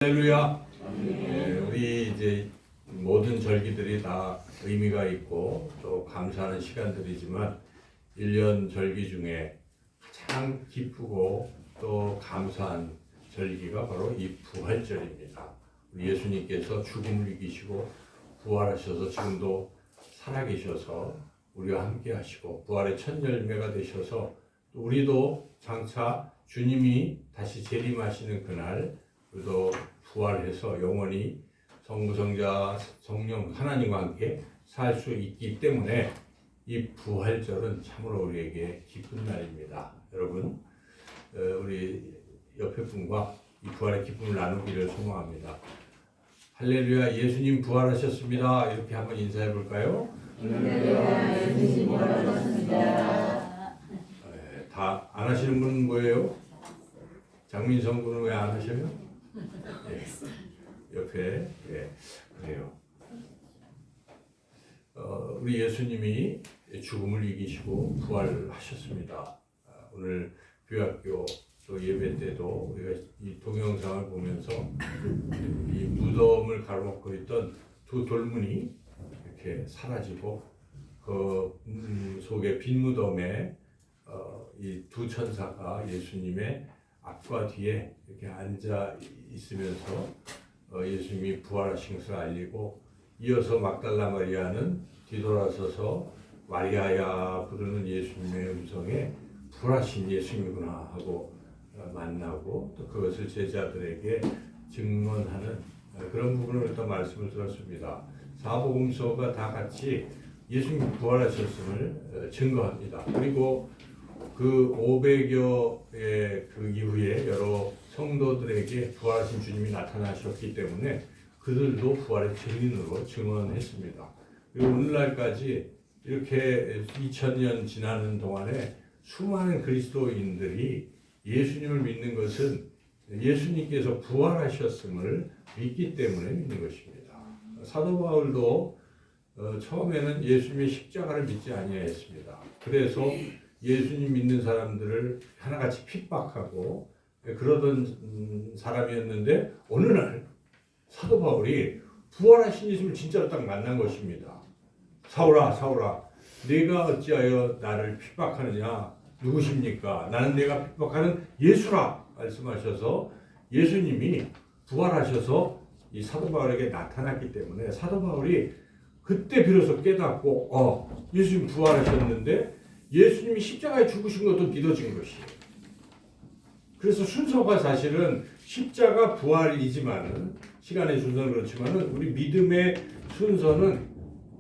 할렐루야. 우리 이제 모든 절기들이 다 의미가 있고 또 감사하는 시간들이지만 1년 절기 중에 가장 기쁘고 또 감사한 절기가 바로 이 부활절입니다. 우리 예수님께서 죽음을 이기시고 부활하셔서 지금도 살아계셔서 우리와 함께 하시고 부활의 첫 열매가 되셔서 우리도 장차 주님이 다시 재림하시는 그날 우리도 부활해서 영원히 성부, 성자, 성령 하나님과 함께 살 수 있기 때문에 이 부활절은 참으로 우리에게 기쁜 날입니다. 여러분, 우리 옆에 분과 이 부활의 기쁨을 나누기를 소망합니다. 할렐루야, 예수님 부활하셨습니다. 이렇게 한번 인사해 볼까요? 할렐루야, 예수님 부활하셨습니다. 다 안 하시는 분은 뭐예요? 장민성 군은 왜 안 하셔요? 옆에 그래요. 우리 예수님이 죽음을 이기시고 부활하셨습니다. 오늘 교회학교 또 예배 때도 우리가 이 동영상을 보면서 이 무덤을 가로막고 있던 두 돌문이 이렇게 사라지고 그 속에 빈 무덤에 이 두 천사가 예수님의 앞과 뒤에 이렇게 앉아 있으면서 예수님이 부활하신 것을 알리고 이어서 막달라 마리아는 뒤돌아서서 마리아야 부르는 예수님의 음성에 부활하신 예수님이구나 하고 만나고 또 그것을 제자들에게 증언하는 그런 부분을 일단 말씀을 들었습니다. 사복음서가 다 같이 예수님이 부활하셨음을 증거합니다. 그리고 그 500여의 그 이후에 여러 성도들에게 부활하신 주님이 나타나셨기 때문에 그들도 부활의 증인으로 증언했습니다. 그리고 오늘날까지 이렇게 2000년 지나는 동안에 수많은 그리스도인들이 예수님을 믿는 것은 예수님께서 부활하셨음을 믿기 때문에 믿는 것입니다. 사도 바울도 처음에는 예수님의 십자가를 믿지 아니하였습니다. 그래서 예수님 믿는 사람들을 하나같이 핍박하고 그러던 사람이었는데 어느 날 사도 바울이 부활하신 예수님을 진짜로 딱 만난 것입니다. 사울아, 사울아, 네가 어찌하여 나를 핍박하느냐? 누구십니까? 나는 내가 핍박하는 예수라 말씀하셔서 예수님이 부활하셔서 이 사도 바울에게 나타났기 때문에 사도 바울이 그때 비로소 깨닫고 예수님 부활하셨는데 예수님이 십자가에 죽으신 것도 믿어진 것이에요. 그래서 순서가 사실은 십자가 부활이지만은 시간의 순서는 그렇지만은 우리 믿음의 순서는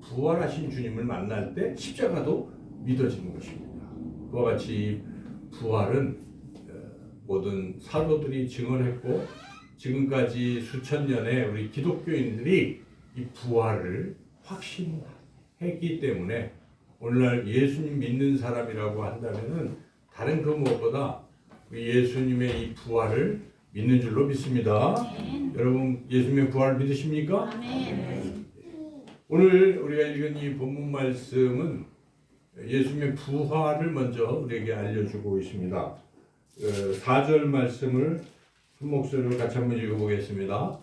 부활하신 주님을 만날 때 십자가도 믿어지는 것입니다. 그와 같이 부활은 모든 사도들이 증언했고 지금까지 수천 년의 우리 기독교인들이 이 부활을 확신했기 때문에 오늘날 예수님 믿는 사람이라고 한다면은 다른 그 무엇보다 예수님의 이 부활을 믿는 줄로 믿습니다. 여러분 예수님의 부활을 믿으십니까? 오늘 우리가 읽은 이 본문 말씀은 예수님의 부활을 먼저 우리에게 알려주고 있습니다. 4절 말씀을 한 목소리로 같이 한번 읽어보겠습니다.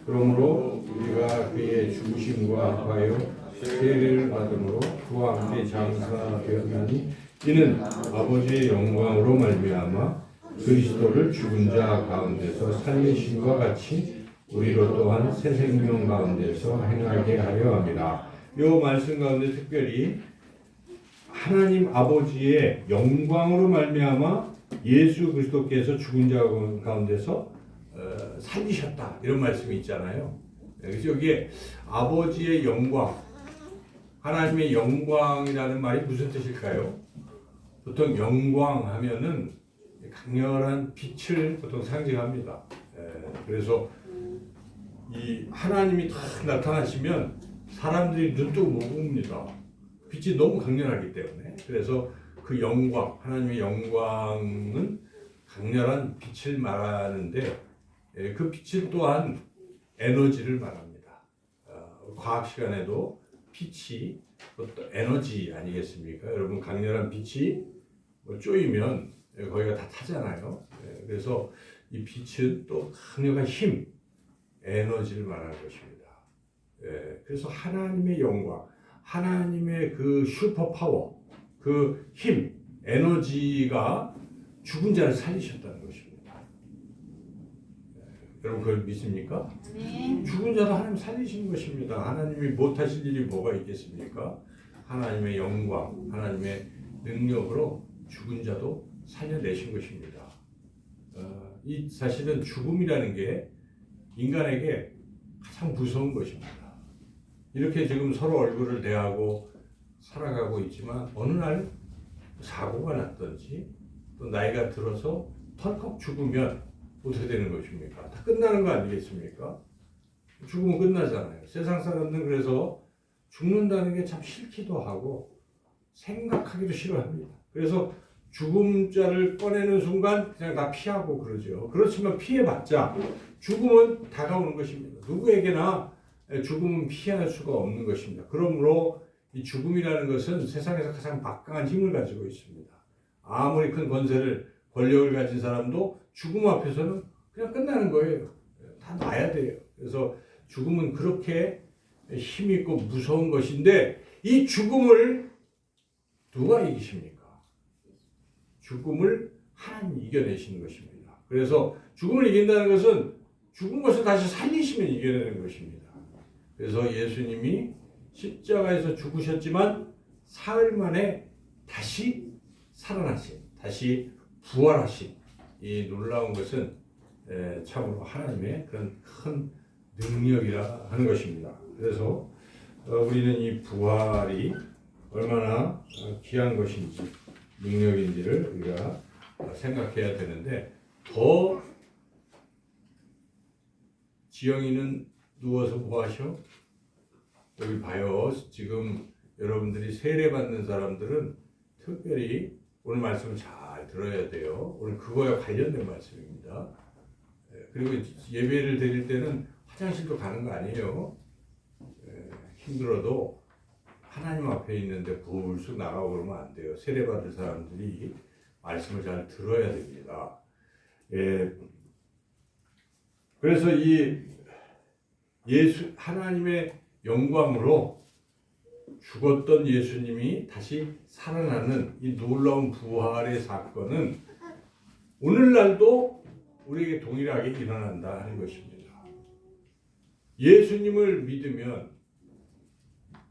그러므로 우리가 그의 죽으심과 합하여 세례를 받음으로 그와 함께 장사되었나니 이는 아버지의 영광으로 말미암아 그리스도를 죽은 자 가운데서 살리심과 같이 우리로 또한 새 생명 가운데서 행하게 하려 합니다. 이 말씀 가운데 특별히 하나님 아버지의 영광으로 말미암아 예수 그리스도께서 죽은 자 가운데서 살리셨다 이런 말씀이 있잖아요. 그래서 여기에 아버지의 영광, 하나님의 영광이라는 말이 무슨 뜻일까요? 보통 영광 하면은 강렬한 빛을 보통 상징합니다. 그래서 이 하나님이 딱 나타나시면 사람들이 눈뜨고 못 봅니다. 빛이 너무 강렬하기 때문에. 그래서 그 영광, 하나님의 영광은 강렬한 빛을 말하는데 그 빛은 또한 에너지를 말합니다. 과학 시간에도 빛이 또 에너지 아니겠습니까? 여러분 강렬한 빛이 쪼이면 거기가 다 타잖아요. 그래서 이 빛은 또 강력한 힘, 에너지를 말하는 것입니다. 그래서 하나님의 영광, 하나님의 그 슈퍼파워, 그 힘, 에너지가 죽은 자를 살리셨다는 것입니다. 여러분 그걸 믿습니까? 아멘. 죽은 자도 하나님 살리신 것입니다. 하나님이 못하실 일이 뭐가 있겠습니까? 하나님의 영광, 하나님의 능력으로 죽은 자도 살려내신 것입니다. 이 사실은 죽음이라는 게 인간에게 가장 무서운 것입니다. 이렇게 지금 서로 얼굴을 대하고 살아가고 있지만 어느 날 사고가 났든지 또 나이가 들어서 털컥 죽으면 어떻게 되는 것입니까? 다 끝나는 거 아니겠습니까? 죽으면 끝나잖아요. 세상 사람들은 그래서 죽는다는 게 참 싫기도 하고 생각하기도 싫어합니다. 그래서 죽음자를 꺼내는 순간 그냥 다 피하고 그러죠. 그렇지만 피해봤자 죽음은 다가오는 것입니다. 누구에게나 죽음은 피할 수가 없는 것입니다. 그러므로 이 죽음이라는 것은 세상에서 가장 막강한 힘을 가지고 있습니다. 아무리 큰 권력을 가진 사람도 죽음 앞에서는 그냥 끝나는 거예요. 다 놔야 돼요. 그래서 죽음은 그렇게 힘있고 무서운 것인데 이 죽음을 누가 이기십니까? 죽음을 하나님이 이겨내시는 것입니다. 그래서 죽음을 이긴다는 것은 죽은 것을 다시 살리시면 이겨내는 것입니다. 그래서 예수님이 십자가에서 죽으셨지만 사흘 만에 다시 살아나신, 다시 부활하신 이 놀라운 것은 참으로 하나님의 그런 큰 능력이라 하는 것입니다. 그래서 우리는 이 부활이 얼마나 귀한 것인지 능력인지를 우리가 생각해야 되는데 더 지영이는 누워서 뭐 하셔? 여기 봐요. 지금 여러분들이 세례받는 사람들은 특별히 오늘 말씀을 잘 들어야 돼요. 오늘 그거와 관련된 말씀입니다. 그리고 예배를 드릴 때는 화장실도 가는 거 아니에요. 힘들어도 하나님 앞에 있는데 불쑥 나가고 그러면 안 돼요. 세례받을 사람들이 말씀을 잘 들어야 됩니다. 그래서 이 하나님의 영광으로 죽었던 예수님이 다시 살아나는 이 놀라운 부활의 사건은 오늘날도 우리에게 동일하게 일어난다 하는 것입니다. 예수님을 믿으면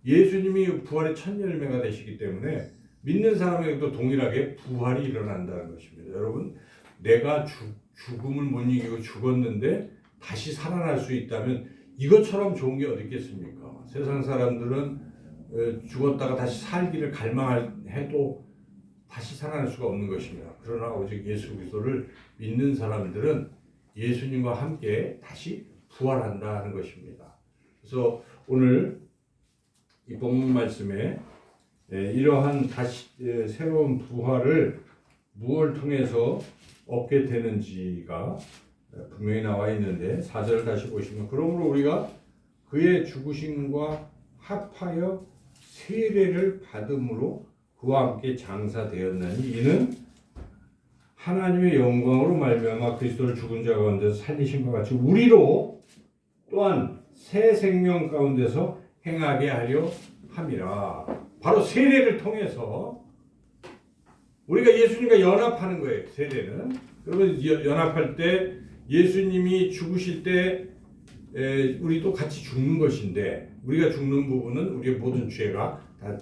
예수님이 부활의 첫 열매가 되시기 때문에 믿는 사람에게도 동일하게 부활이 일어난다는 것입니다. 여러분, 내가 죽음을 못 이기고 죽었는데 다시 살아날 수 있다면 이것처럼 좋은 게 어디 있겠습니까? 세상 사람들은 죽었다가 다시 살기를 갈망해도 다시 살아날 수가 없는 것입니다. 그러나 오직 예수 그리스도를 믿는 사람들은 예수님과 함께 다시 부활한다 하는 것입니다. 그래서 오늘 이 본문 말씀에 이러한 다시 새로운 부활을 무엇을 통해서 얻게 되는지가 분명히 나와 있는데 4절을 다시 보시면 그러므로 우리가 그의 죽으심과 합하여 세례를 받음으로 그와 함께 장사되었나니 이는 하나님의 영광으로 말미암아 그리스도를 죽은 자 가운데서 살리신 것 같이 우리로 또한 새 생명 가운데서 행하게 하려 함이라. 바로 세례를 통해서 우리가 예수님과 연합하는 거예요. 세례는. 그러면 연합할 때 예수님이 죽으실 때 우리도 같이 죽는 것인데 우리가 죽는 부분은 우리의 모든 죄가 다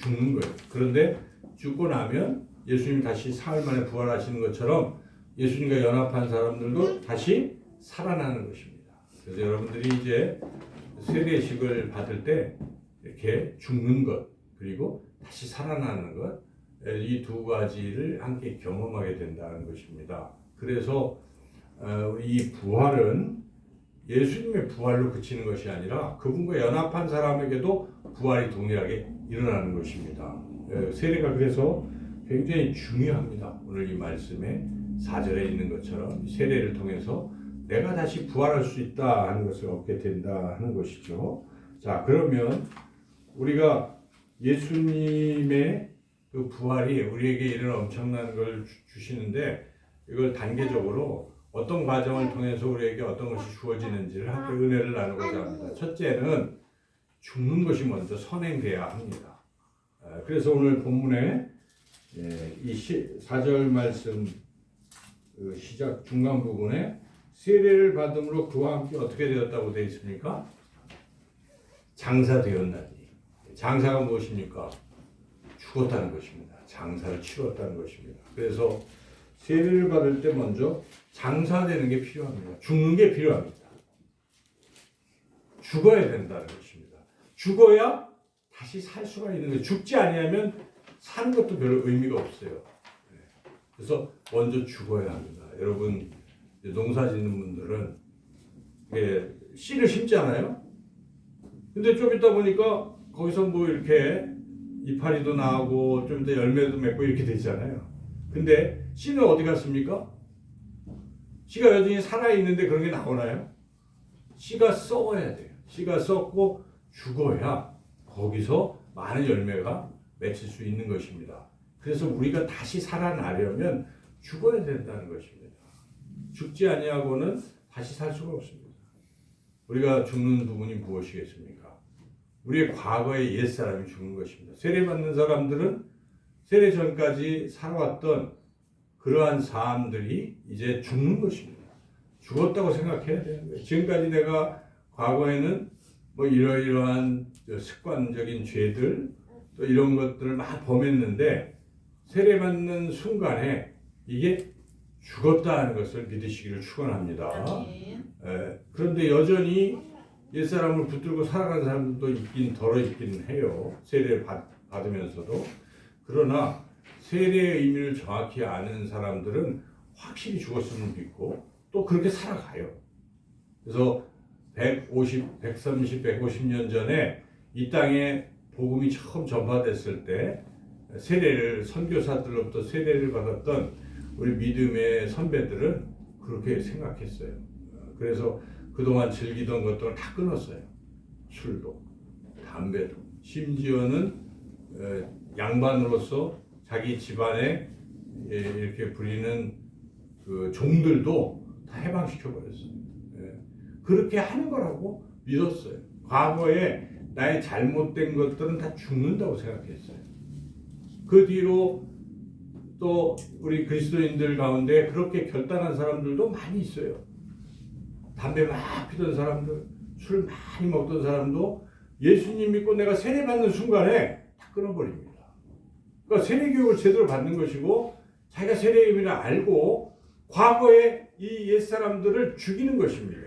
죽는 거예요. 그런데 죽고 나면 예수님이 다시 사흘 만에 부활하시는 것처럼 예수님과 연합한 사람들도 다시 살아나는 것입니다. 그래서 여러분들이 이제 세례식을 받을 때 이렇게 죽는 것 그리고 다시 살아나는 것 이 두 가지를 함께 경험하게 된다는 것입니다. 그래서 이 부활은 예수님의 부활로 그치는 것이 아니라 그분과 연합한 사람에게도 부활이 동일하게 일어나는 것입니다. 세례가 그래서 굉장히 중요합니다. 오늘 이 말씀에 4절에 있는 것처럼 세례를 통해서 내가 다시 부활할 수 있다 하는 것을 얻게 된다 하는 것이죠. 자, 그러면 우리가 예수님의 그 부활이 우리에게 이런 엄청난 걸 주시는데 이걸 단계적으로 어떤 과정을 통해서 우리에게 어떤 것이 주어지는지를 함께 은혜를 나누고자 합니다. 첫째는 죽는 것이 먼저 선행돼야 합니다. 그래서 오늘 본문에 이 4절 말씀 시작 중간 부분에 세례를 받음으로 그와 함께 어떻게 되었다고 되어 있습니까? 장사되었나니. 장사가 무엇입니까? 죽었다는 것입니다. 장사를 치렀다는 것입니다. 그래서 세례를 받을 때 먼저 장사되는 게 필요합니다. 죽는 게 필요합니다. 죽어야 된다는 것입니다. 죽어야 다시 살 수가 있는 거예요. 죽지 아니하면 사는 것도 별로 의미가 없어요. 그래서 먼저 죽어야 합니다. 여러분 농사 짓는 분들은 씨를 심잖아요. 근데 좀 있다 보니까 거기서 뭐 이렇게 이파리도 나오고 좀 이따 열매도 맺고 이렇게 되잖아요. 근데 씨는 어디 갔습니까? 씨가 여전히 살아있는데 그런 게 나오나요? 씨가 썩어야 돼요. 씨가 썩고 죽어야 거기서 많은 열매가 맺힐 수 있는 것입니다. 그래서 우리가 다시 살아나려면 죽어야 된다는 것입니다. 죽지 아니하고는 다시 살 수가 없습니다. 우리가 죽는 부분이 무엇이겠습니까? 우리의 과거의 옛사람이 죽는 것입니다. 세례받는 사람들은 세례 전까지 살아왔던 그러한 삶들이 이제 죽는 것입니다. 죽었다고 생각해야 되는 거예요. 지금까지 내가 과거에는 뭐 이러이러한 습관적인 죄들 또 이런 것들을 막 범했는데 세례받는 순간에 이게 죽었다는 것을 믿으시기를 축원합니다. 그런데 여전히 옛사람을 붙들고 살아가는 사람도 있긴 덜어 있긴 해요. 세례를 받으면서도. 그러나 세례의 의미를 정확히 아는 사람들은 확실히 죽었음을 믿고 또 그렇게 살아가요. 그래서 130, 150년 전에 이 땅에 복음이 처음 전파됐을 때 세례를 선교사들로부터 세례를 받았던 우리 믿음의 선배들은 그렇게 생각했어요. 그래서 그동안 즐기던 것들을 다 끊었어요. 술도, 담배도, 심지어는 양반으로서 자기 집안에 이렇게 부리는 그 종들도 다 해방시켜 버렸어요. 그렇게 하는 거라고 믿었어요. 과거에 나의 잘못된 것들은 다 죽는다고 생각했어요. 그 뒤로 또 우리 그리스도인들 가운데 그렇게 결단한 사람들도 많이 있어요. 담배 막 피던 사람들, 술 많이 먹던 사람도 예수님 믿고 내가 세례 받는 순간에 다 끊어버립니다. 그러니까 세례 교육을 제대로 받는 것이고 자기가 세례의 의미를 알고 과거에 이 옛사람들을 죽이는 것입니다.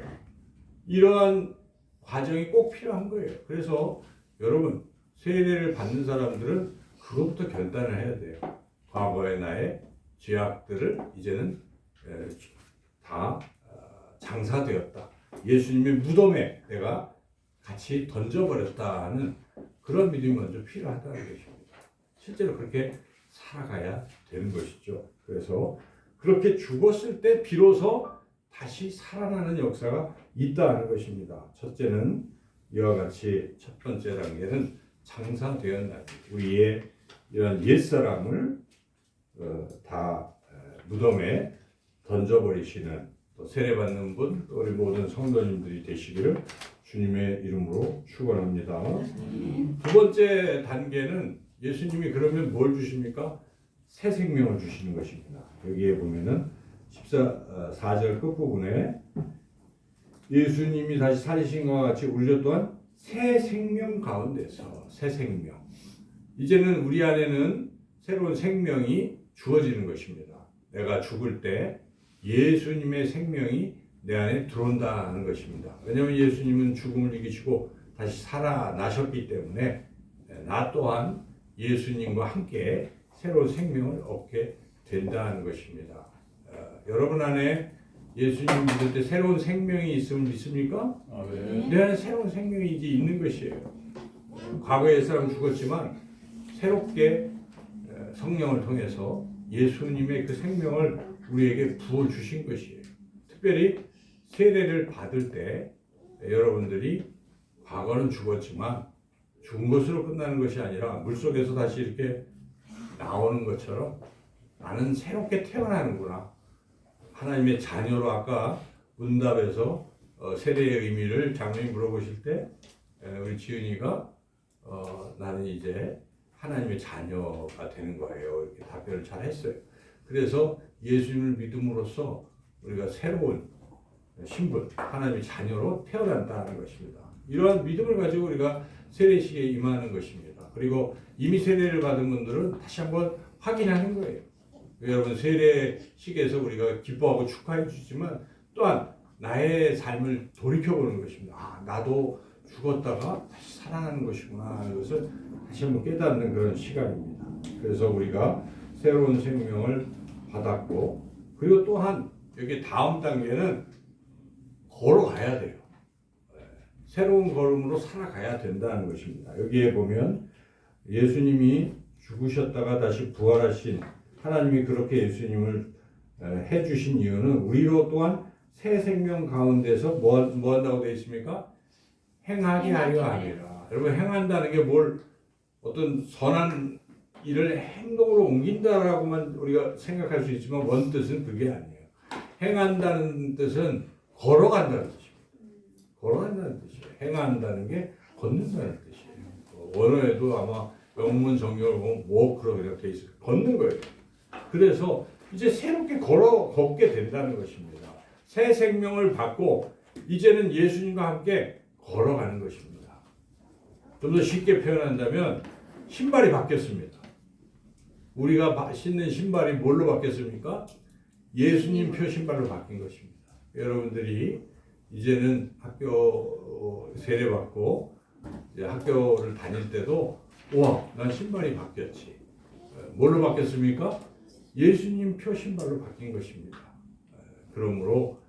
이러한 과정이 꼭 필요한 거예요. 그래서 여러분 세례를 받는 사람들은 그것부터 결단을 해야 돼요. 과거의 나의 죄악들을 이제는 다 장사되었다. 예수님의 무덤에 내가 같이 던져버렸다 하는 그런 믿음이 먼저 필요하다는 것입니다. 실제로 그렇게 살아가야 되는 것이죠. 그래서 그렇게 죽었을 때 비로소 다시 살아나는 역사가 있다는 것입니다. 첫째는 이와 같이 첫 번째 단계는 장사되었나니 우리의 이런 옛사람을 다 무덤에 던져버리시는 또 세례받는 분, 또 우리 모든 성도님들이 되시기를 주님의 이름으로 축원합니다. 두 번째 단계는 예수님이 그러면 뭘 주십니까? 새 생명을 주시는 것입니다. 여기에 보면은 4절 끝부분에 예수님이 다시 살리신 것과 같이 우리도 또한 새 생명 가운데서 새 생명. 이제는 우리 안에는 새로운 생명이 주어지는 것입니다. 내가 죽을 때 예수님의 생명이 내 안에 들어온다는 것입니다. 왜냐하면 예수님은 죽음을 이기시고 다시 살아나셨기 때문에 나 또한 예수님과 함께 새로운 생명을 얻게 된다는 것입니다. 여러분 안에 예수님 믿을 때 새로운 생명이 있음을 믿습니까? 네. 내 안에 새로운 생명이 이제 있는 것이에요. 과거에 사람 죽었지만 새롭게 성령을 통해서 예수님의 그 생명을 우리에게 부어 주신 것이에요. 특별히 세례를 받을 때 여러분들이 과거는 죽었지만 죽은 것으로 끝나는 것이 아니라 물속에서 다시 이렇게 나오는 것처럼 나는 새롭게 태어나는구나. 하나님의 자녀로 아까 문답에서 세례의 의미를 장로님 물어보실 때 우리 지은이가 나는 이제 하나님의 자녀가 되는 거예요. 이렇게 답변을 잘 했어요. 그래서 예수님을 믿음으로써 우리가 새로운 신분, 하나님의 자녀로 태어난다는 것입니다. 이러한 믿음을 가지고 우리가 세례식에 임하는 것입니다. 그리고 이미 세례를 받은 분들은 다시 한번 확인하는 거예요. 여러분 세례식에서 우리가 기뻐하고 축하해 주지만 또한 나의 삶을 돌이켜보는 것입니다. 아, 나도 죽었다가 다시 살아나는 것이구나 하는 것을 다시 한번 깨닫는 그런 시간입니다. 그래서 우리가 새로운 생명을 받았고, 그리고 또한 여기 다음 단계는 걸어가야 돼요. 새로운 걸음으로 살아가야 된다는 것입니다. 여기에 보면 예수님이 죽으셨다가 다시 부활하신, 하나님이 그렇게 예수님을 해주신 이유는 우리로 또한 새 생명 가운데서 뭐 한다고 되어 있습니까? 행하게 하려 함이라. 여러분, 행한다는 게 뭘, 어떤 선한 일을 행동으로 옮긴다라고만 우리가 생각할 수 있지만 원뜻은 그게 아니에요. 행한다는 뜻은 걸어간다는 뜻입니다. 걸어간다는 뜻이에요. 행한다는 게 걷는다는 뜻이에요. 원어에도 아마 영문 성경을 보면 워크로 이렇게 있어요. 걷는 거예요. 그래서 이제 새롭게 걷게 된다는 것입니다. 새 생명을 받고 이제는 예수님과 함께 걸어가는 것입니다. 좀 더 쉽게 표현한다면 신발이 바뀌었습니다. 우리가 신는 신발이 뭘로 바뀌었습니까? 예수님 표 신발로 바뀐 것입니다. 여러분들이 이제는 학교 세례받고 이제 학교를 다닐 때도 와, 난 신발이 바뀌었지. 뭘로 바뀌었습니까? 예수님 표 신발로 바뀐 것입니다. 그러므로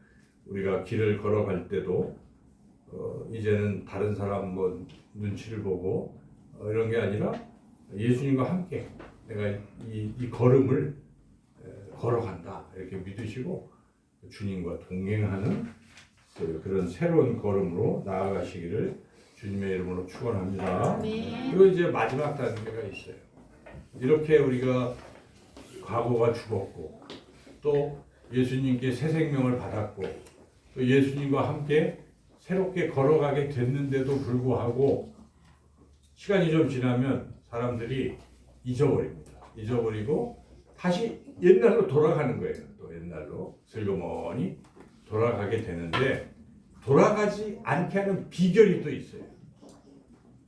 우리가 길을 걸어갈 때도 이제는 다른 사람 뭐 눈치를 보고 이런 게 아니라 예수님과 함께 내가 이 걸음을 걸어간다 이렇게 믿으시고 주님과 동행하는 그런 새로운 걸음으로 나아가시기를 주님의 이름으로 축원합니다. 그리고 이제 마지막 단계가 있어요. 이렇게 우리가 과거가 죽었고 또 예수님께 새 생명을 받았고 또 예수님과 함께 새롭게 걸어가게 됐는데도 불구하고 시간이 좀 지나면 사람들이 잊어버립니다. 잊어버리고 다시 옛날로 돌아가는 거예요. 또 옛날로 슬그머니 돌아가게 되는데 돌아가지 않게 하는 비결이 또 있어요.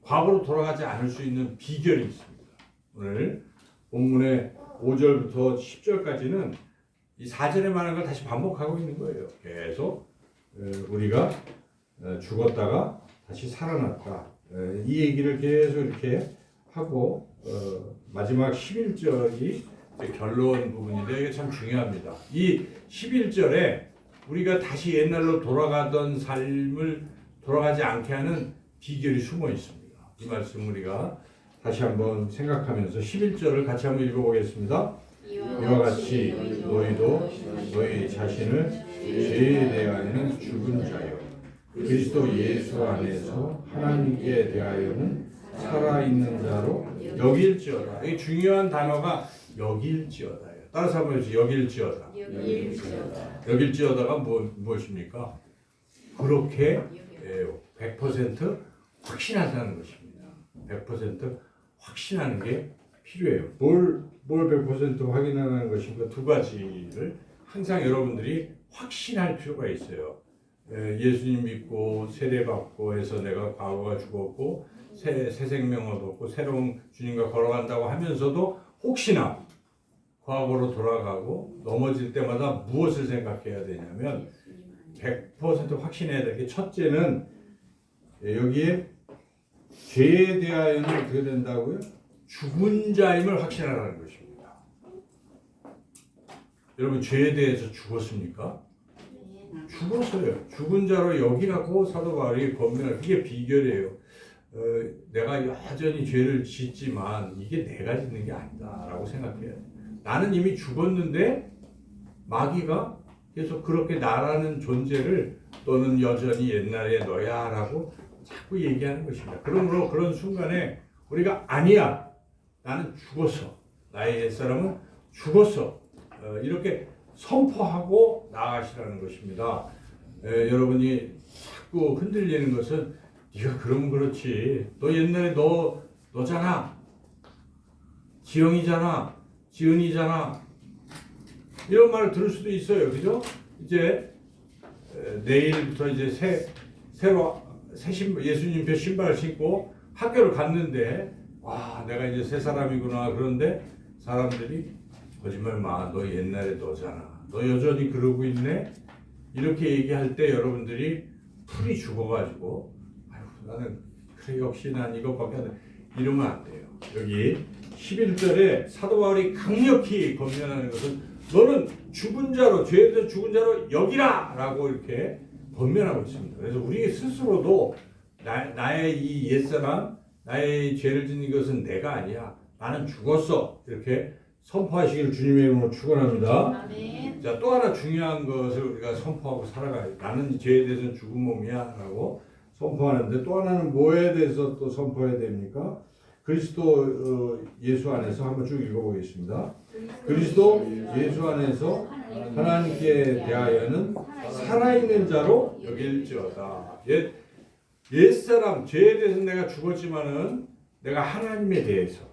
과거로 돌아가지 않을 수 있는 비결이 있습니다. 오늘 본문의 5절부터 10절까지는 이 사전에 말한 걸 다시 반복하고 있는 거예요. 계속 우리가 죽었다가 다시 살아났다. 이 얘기를 계속 이렇게 하고 마지막 11절이 결론 부분인데 이게 참 중요합니다. 이 11절에 우리가 다시 옛날로 돌아가던 삶을 돌아가지 않게 하는 비결이 숨어 있습니다. 이 말씀 우리가 다시 한번 생각하면서 11절을 같이 한번 읽어보겠습니다. 이와 같이 너희도 너희 자신을 죄에 대하여는 죽은 자요 그리스도 예수 안에서 하나님께 대하여는 살아있는 자로 여길지어다. 이 중요한 단어가 여길지어다예요. 따라서 한번 해주세요. 여길지어다. 여길지어다가 무엇입니까? 그렇게 100% 확신한다는 것입니다. 100% 확신하는 게 필요해요. 뭘 100% 확인하는 것인가? 두 가지를 항상 여러분들이 확신할 필요가 있어요. 예수님 믿고 세례받고 해서 내가 과거가 죽었고 새 생명을 얻고 새로운 주님과 걸어간다고 하면서도 혹시나 과거로 돌아가고 넘어질 때마다 무엇을 생각해야 되냐면 100% 확신해야 될 게 첫째는 여기에 죄에 대하여는 어떻게 된다고요? 죽은 자임을 확신하라는 것입니다. 여러분 죄에 대해서 죽었습니까? 죽었어요. 죽은 자로 여기라고 사도 바울이 권면할 그게 비결이에요. 내가 여전히 죄를 짓지만 이게 내가 짓는 게 아니다라고 생각해야 돼. 나는 이미 죽었는데 마귀가 계속 그렇게 나라는 존재를 너는 여전히 옛날에 너야라고 자꾸 얘기하는 것입니다. 그러므로 그런 순간에 우리가 아니야. 나는 죽었어. 나의 옛사람은 죽었어. 이렇게 선포하고 나아가시라는 것입니다. 여러분이 자꾸 흔들리는 것은 네가 그러면 그렇지. 너 옛날에 너잖아. 지영이잖아. 지은이잖아. 이런 말을 들을 수도 있어요. 그죠? 이제 내일부터 이제 새로 새 신발, 예수님표 신발을 신고 학교를 갔는데 와, 내가 이제 새 사람이구나. 그런데 사람들이 거짓말 마. 너 옛날에 너잖아. 너 여전히 그러고 있네. 이렇게 얘기할 때 여러분들이 풀이 죽어가지고 아유, 나는 그래 역시 난 이것밖에 안 돼. 이러면 안 돼요. 여기 11절에 사도 바울이 강력히 권면하는 것은 너는 죽은 자로 죄에서 죽은 자로 여기라 라고 이렇게 권면하고 있습니다. 그래서 우리 스스로도 나의 이 옛사람 나의 죄를 짓는 것은 내가 아니야. 나는 죽었어. 이렇게 선포하시기를 주님의 이름으로 축원합니다. 아멘. 자, 또 하나 중요한 것을 우리가 선포하고 살아가야 돼. 나는 죄에 대해서는 죽은 몸이야 라고 선포하는데 또 하나는 뭐에 대해서 또 선포해야 됩니까? 그리스도 예수 안에서 한번 쭉 읽어보겠습니다. 그리스도 예수 안에서 하나님께 대하여는 살아있는 자로 여길지어다. 옛사람 죄에 대해서 내가 죽었지만은 내가 하나님에 대해서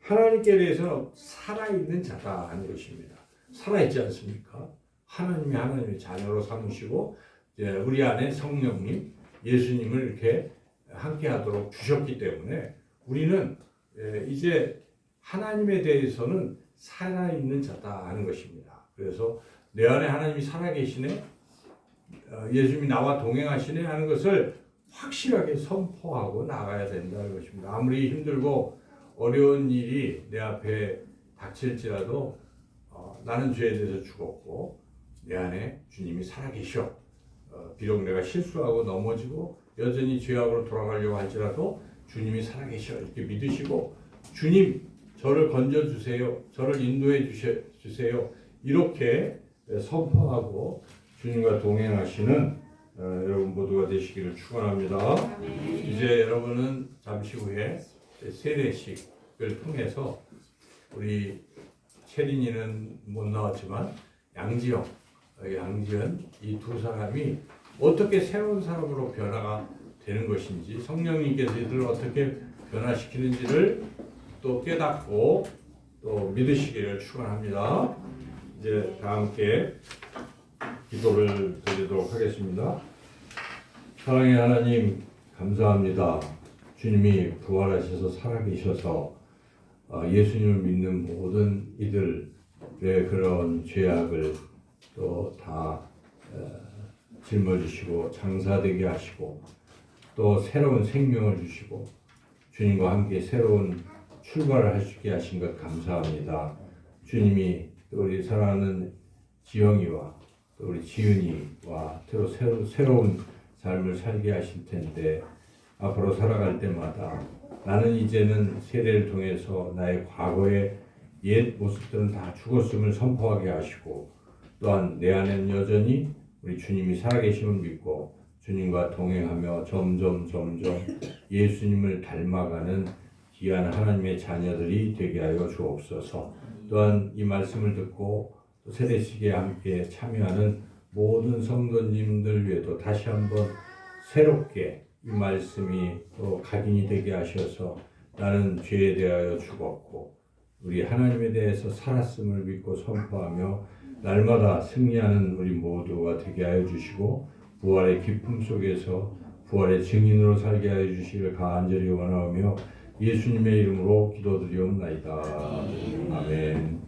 하나님께 대해서는 살아있는 자다 하는 것입니다. 살아있지 않습니까? 하나님의 자녀로 삼으시고 우리 안에 성령님 예수님을 이렇게 함께하도록 주셨기 때문에 우리는 이제 하나님에 대해서는 살아있는 자다 하는 것입니다. 그래서 내 안에 하나님이 살아계시네, 예수님이 나와 동행하시네 하는 것을 확실하게 선포하고 나가야 된다는 것입니다. 아무리 힘들고 어려운 일이 내 앞에 닥칠지라도 나는 죄에 대해서 죽었고 내 안에 주님이 살아계셔. 비록 내가 실수하고 넘어지고 여전히 죄악으로 돌아가려고 할지라도 주님이 살아계셔. 이렇게 믿으시고 주님 저를 건져주세요. 저를 인도해 주세요. 이렇게 선포하고 주님과 동행하시는 여러분 모두가 되시기를 축원합니다. 이제 여러분은 잠시 후에 세례식을 통해서 우리 채린이는 못 나왔지만 양지연 이 두 사람이 어떻게 새로운 사람으로 변화가 되는 것인지 성령님께서 이들을 어떻게 변화시키는지를 또 깨닫고 또 믿으시기를 축원합니다. 이제 다 함께 기도를 드리도록 하겠습니다. 사랑의 하나님 감사합니다. 주님이 부활하셔서 살아계셔서 예수님을 믿는 모든 이들의 그런 죄악을 또 다 짊어지시고 장사되게 하시고 또 새로운 생명을 주시고 주님과 함께 새로운 출발을 할 수 있게 하신 것 감사합니다. 주님이 또 우리 사랑하는 지영이와 또 우리 지은이와 새로운 삶을 살게 하실 텐데 앞으로 살아갈 때마다 나는 이제는 세례를 통해서 나의 과거의 옛 모습들은 다 죽었음을 선포하게 하시고 또한 내 안에는 여전히 우리 주님이 살아계심을 믿고 주님과 동행하며 점점 예수님을 닮아가는 귀한 하나님의 자녀들이 되게 하여 주옵소서. 또한 이 말씀을 듣고 세례식에 함께 참여하는 모든 성도님들 위에도 다시 한번 새롭게 이 말씀이 또 각인이 되게 하셔서 나는 죄에 대하여 죽었고 우리 하나님에 대해서 살았음을 믿고 선포하며 날마다 승리하는 우리 모두가 되게 하여 주시고 부활의 기쁨 속에서 부활의 증인으로 살게 하여 주시기를 간절히 원하오며 예수님의 이름으로 기도드리옵나이다. 아멘.